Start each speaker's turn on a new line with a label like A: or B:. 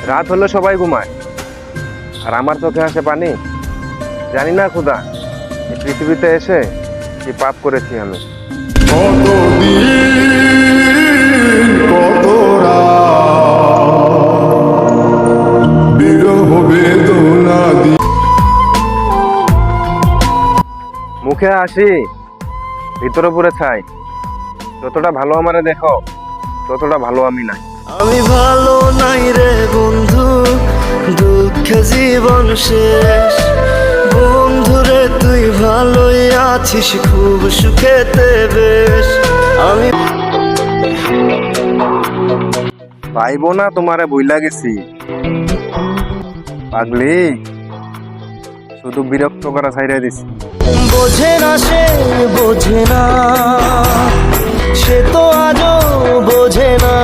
A: রাত হলে সবাই ঘুমায় আর আমার চোখে আসে পানি। জানি না খোদা, এই পৃথিবীতে এসে কি পাপ করেছি আমি।
B: কতদিন কত বিরহ বেদনা
A: মুখে হাসি, ভিতরে পুরে ছাই। যতটা ভালো আমারে দেখো, ততটা ভালো আমি নাই।
C: আমি ভালো নাই রে বন্ধু, দুঃখে জীবন শেষ। বন্ধুরে তুই ভালোই আছিস, খুব সুখেতে বেশ। আমি
A: পাইবো না তোমারে ভুইলা গেছি পাগলি, শুধু বিরক্ত করা ছাইড়া দিছি।
C: বোঝে না সে, বোঝে না সে, তো আজও বোঝে না।